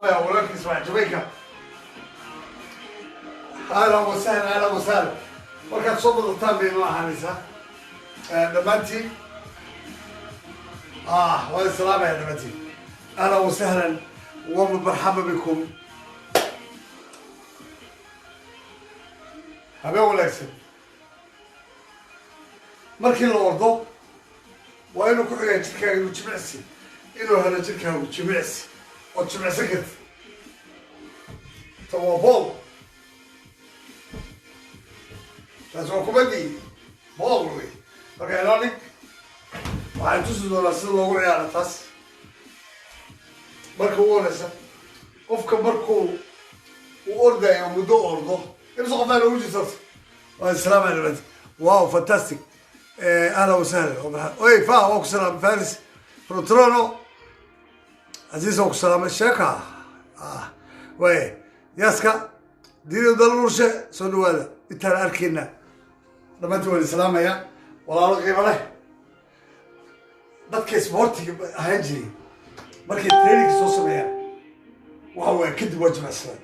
يا ولك اسمع جميكا. اهلا وسهلا اهلا وسهلا. وكان صوب الطعم بين حنيسة دمانتي والسلام يا دمانتي. اهلا وسهلا ومرحبا بكم. habeen wanaagsan markii la ordo waa inuu ku xigaa jirkaaga inuu jimicsi inuu helo jirkaagu jimicsi oo jimicsan karti tawabool taas waa kubadii bool wey marka inoo dhig waxaan tusi doonaa sida loogu ciyaaro taas marka u horeysa qofka markuu u ordayo muddo ordo إمسك قفاله وجه صرت. السلام عليكم. واو فانتاستيك. أهلا وسهلا. أي فا سلام فارس. بروترونو. عزيز سلام الشيكا. وي ياسكا. ديرو دلورشة سونو هذا. إنتنا أركينا. لما تقول السلام يا. والله رقيب عليه. بدك سبورتي هنجري. مركي ترينيك سوسة يا. وهو كده وجه السلام.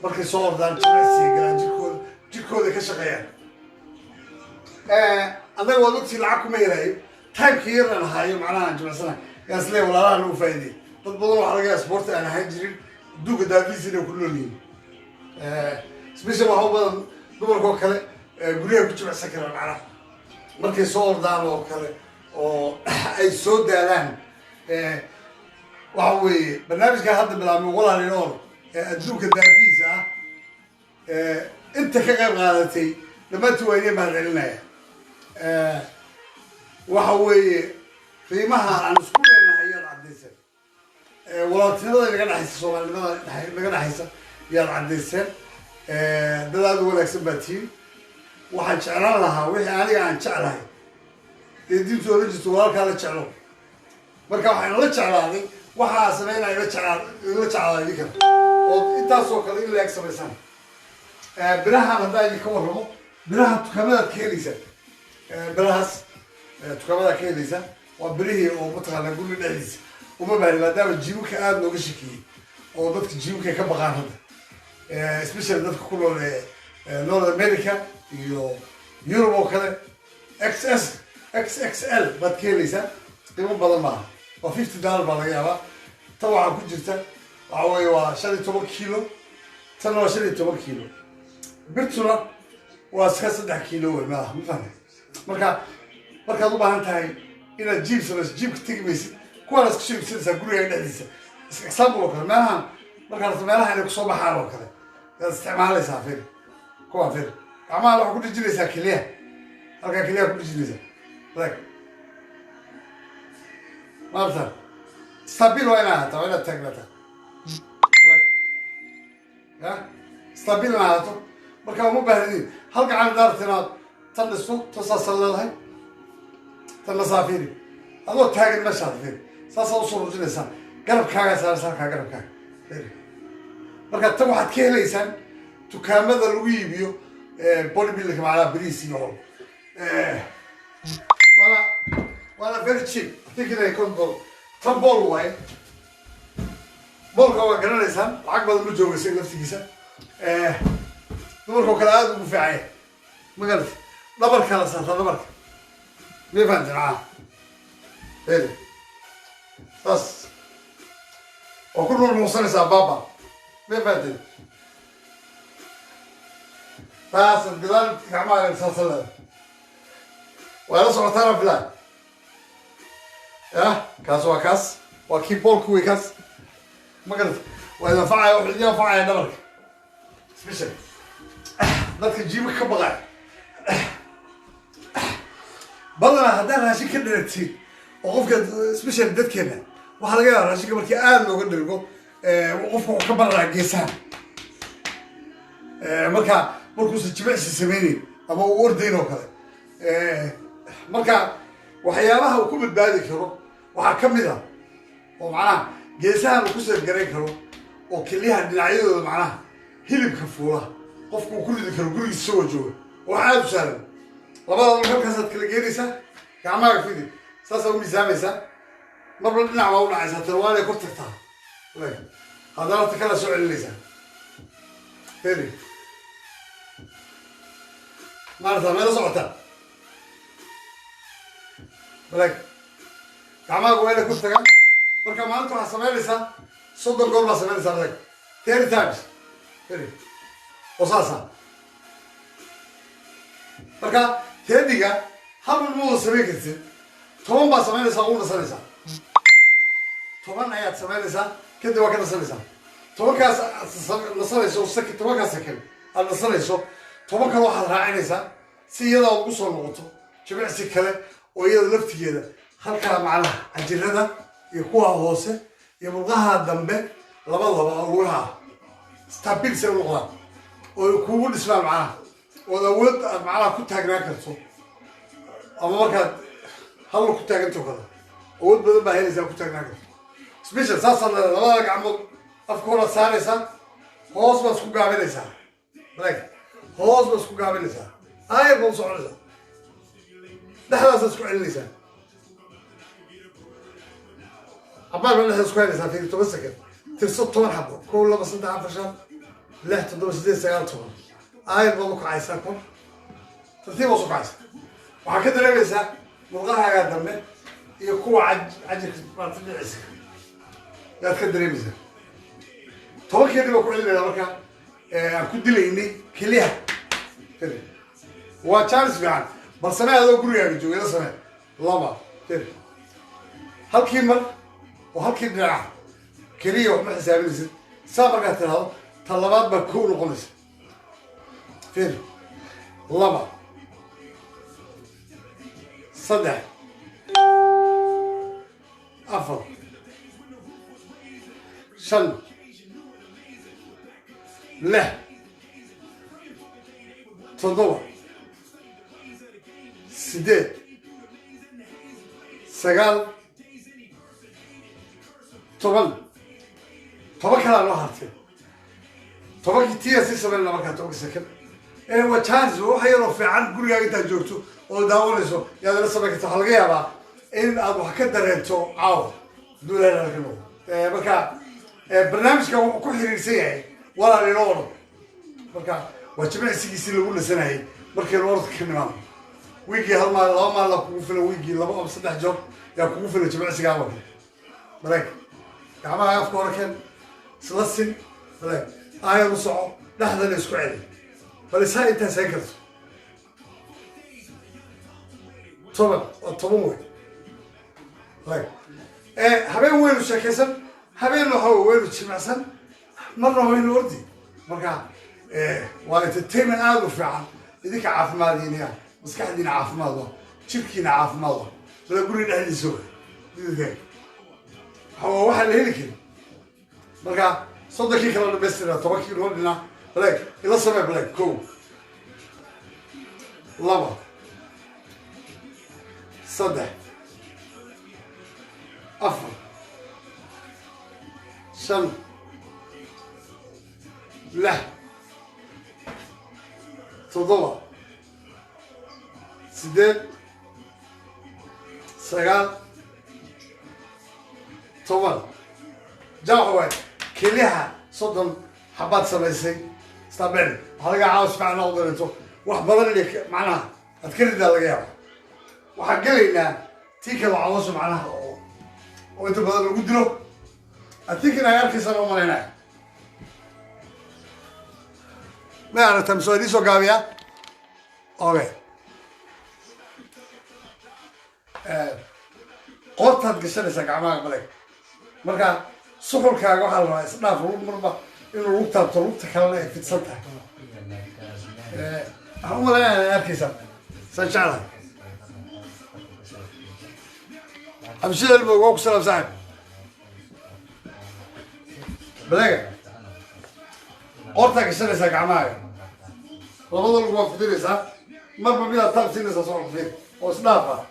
markay soo ordaan jimicsiga galaan jirkooda ka shaqeeyaan annaga waa dadkii lacag kuma yaraayo timekii yaraan ahaayo macnaha jimicsana yaa islee walaalahan u faa'iiday dad badan waxaa laga yaaba sporta aan ahaan jirin adduunka daafiis inay ku nool yihiin special waxaa badan dumarkoo kale guryaha ku jimicsan karaan macnaha markay soo ordaan oo kale oo ay soo daalaan waxa weeye barnaamijkaa hadda bilaabmay walaalin or adduunka daafiisa ah inta ka qayb qaadatay dhammaantii waa inay mahadcelinaya waxa weeye qiimaha aan isku leenahay yaad caddayseen walaaltinimada naga dhexaysa soomaalinimada naga dhexaysa yaad caddayseen dad aad u wanaagsan baa tihiin waxaan jeclaan lahaa wixii aniga aan jeclahay ee diintu ola jirto walaalkaa la jeclo marka waxaan la jeclaaday waxaa sameynaya ila jeclaaday idinkan oo intaasoo kale in laeg samaysaan birahan haddaa idinka warramo biraha dukaamadaad ka helaysa birahaas dukaamadaad ka helaysa waa birihii oo mataqaanaa guri dhexdiisa uma baahni maadaama jiimka aada looga shakiyey oo dadka jiimka ka baqaan hadda especially dadka ku nool north america iyo europe oo kale XXL baad ka helaysaa qiimo badan maaha waa $50 baa laga yaabaa tan waxaa ku jirta waxa weeye waa 15 kiilo tan waa 15 kiilo birtuna waa iska 3 kiilo wey maaha ma fahmay markaad u baahan tahay inaad jiib samayso jiibka tegi maysid kuwaana iska soo iibsanaysaa guriga dhexdiisa example oo kale meelahan markaas meelaha inay kusoo baxaan oo kale yaad isticmaalaysaa fir kuwaa fir gacmaha waxaa ku dhijinaysaa keliya halkaa keliya ku dhijinaysaa like maarta stabil waa inaa ahaataa waa inaad taagnaataa ya stabil inaa ahaato marka uma baahnidin hal gacan daarta inaad tan dhisto tasaasan leedahay tanna saafiri adoo taagan meeshaad fir saasaa usoo rujinaysaa garabkaagaa saaraysa halkaa garabkaaga marka tan waxaad ka helaysaan dukaamada lagu iibiyo bodybuildingka macnaha bariis iyo hol waana very cheap I think inay $10 tan bool waaye boolka waa garanaysaan lacag badan ma joogaysa laftigiisa dumarkoo kale aada ugu fiicaya magarata dhabarkaa la saartaa dhabarka may fahantin heli saas waa ku nuunuusanaysaa baaba may fahantin taasad gadaal gacmaha saasa leeda waa la socotaana filaan ya kaas waa kii boolku wey kaas magarata waa idinfacaya wuxuu idin anfacaya dhabarka special dadka jiimka ka baqaay badanaa haddaan raashin ka dheragtiin oo qofka special dadkeena waxaa laga yaaba raashinka markii aada looga dhergo qofka wuxuu ka baqayaa geesaha markuusan jimicsi sameyneyn ama uu ordayn oo kale marka waxyaabaha uu ku badbaadi karo waxaa ka mid ah oo macnaha geesahan uu ku seefgarayn karo oo kelyaha dhinacyadooda macnaha hilibka fuula qofku uu ku ridi karo gurigiisa isagoo jooga oo wax aada u sahlan labada halkaasaad kala geenaysaa gacmaaga fidi saasaa u miisaamaysaa marba dhinac baa u dhacaysaa tan waa inay kor tagtaa هذا لا تكلا سوء الليسان فيري ما نفهم ماذا صعتا بلاك كعمال قويلة كنت كان مركا ما أنتوا حسمين لسا صدر قول ما سمين لسا بلاك تاني تايمز فيري وصاصا مركا تانيكا هم الموضوع سمين كنتي طبعا ما سمين لسا أقول نسا لسا طبعا آيات سمين لسا كده وكذا نسا لسا طبعا كاس نسا لسا وسكت طبعا كاس سكن النسا لسا طبعا كان واحد راعينيسا سيدا وقصوا النقطة جميع سكلة ويدا لفتي كده halkaa macnaha cajilada iyo kuwa hoose iyo murqaha dambe labadaba lugaha stability u noqdaan oo kugu dhismaan macnaha oo awood macnaha ku taagnaan karto ama markaad hal ku taaganto kale awood badan baa helaysaa ku taagnaan karto special saasan labada gacmood afkooda saaraysa hoos baad isku gaabinaysaa balaag hoos baad isku gaabinaysaa ayar baad soconaysaa dhexdaas isku celinaysaa عبال من الناس كويس في توسكت ترصد طبعا حبه كل بس انت عارف عشان لا تدوس زي سيارتهم بابوك عايزكم ترتيب وصف عايز وهكذا لابسها ملغاها قاعد دمه يكون عجل مرتب العسك لا تقدر يمزح طبعا كده بقول لنا مركا كنت لي اني كليها كده وتشارلز بيعن بس انا هذا كله يعني جو يلا سنه لما كده هل كيمر وهالكي دراع كليه وما حسابينه سابر قاتل طلبات بكون وقلص فين لما صدع أفضل شن له تضوع سديد سقال طبعا كلا لو هرتي طبعا كتير سيسمع لنا مركز طبعا سكن هو تشانس وحيرو في عن كل يوم تجورتو وداولسو يا ده سبك تحلقيها بقى إن أبو حكدر أنتو عاو دولا لكنو مركا برنامج كل حريسي ولا لنور مركا وجمع سيجي لقول سنة مركا الورد كمان ويجي هالما لا كوفنا ويجي لا بقى بصدق جوب يا كوفنا جمع سيجي مركا كعما أفكار كان سلسل بلاك وصعو لحظة الأسبوعية بس هاي أنت سكرت طبعا بلاك حبين وينو شاكسن حبين لو هو وينو تشمعسن مرة وينو وردي مركا وانت التيم هذا فعلا إذا كعاف مالين يعني بس كعدينا عاف ماله شركينا عاف ماله بلا قولي أهل سوى ذي هو واحد هيك مركا صدقي كلام بس لا توكل هولنا بلاك إذا سمع بلاك كو لما صدق أفضل شن له تضوع سديد سقال طبعا جاهوا كلها صدم حبات سبيسي استبعد هذا عاوز فعلا نقدر انتو واحد بدل لك معناها اذكر ده لقيها وحق لنا تيك العواصم معناها وانتو بدل قدروا اتيك انا يركي سلام علينا ما انا تمسوي سو قابيا اوكي قرطت قشرسك gacmaha balag marka suxulkaaga waxa la isdhaaf rug marba inuu rug taabto rugta kalena ay fidsan tahay waxaan u maleynayaa arkaysaa saan jeclahay xabshida ilmooga waa ku salaam saaxib balaga qortaa gashanaysaa gacmahaaga labada lug waa fidinaysaa marba midaad taab siinaysaa soo fidin oo isdhaaf ah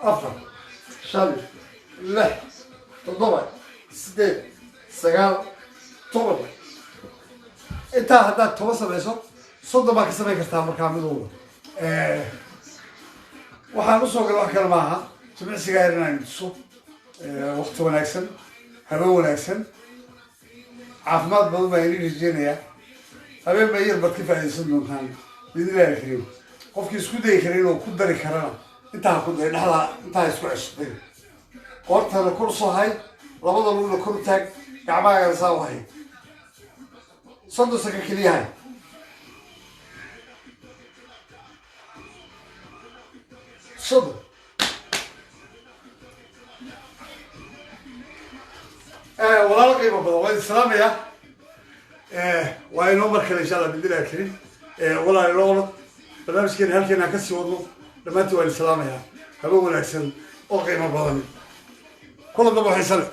أفضل شن له تضبع سديد سجال طبعا أنت هذا توصل بيسو صد ما كسبه كستامر كامل هو وحنوصل كل واحد معها سمع سجايرنا نسو وقت وناكسن هبا وناكسن عافمات بدل ما يريد الجنية هبا ما يربط كيف هيسن دونتان بإذن الله الكريم قفك يسكو داي كريم وكو داري كرانا انتها كو داي نحضا انتها يسكو عشتين قورتها لكورسو هاي لابد اللون لكور تاك قعباها يرساو هاي صندو سكا كلي هاي صدو ولا قيمة بدل وين السلام يا وين عمرك إن شاء الله بإذن الله الكريم ولا يلون برنامج كان هل كان كسي وضو لما تقول السلام يا هبوا الأحسن أو قيمة بدل كل ما بحسن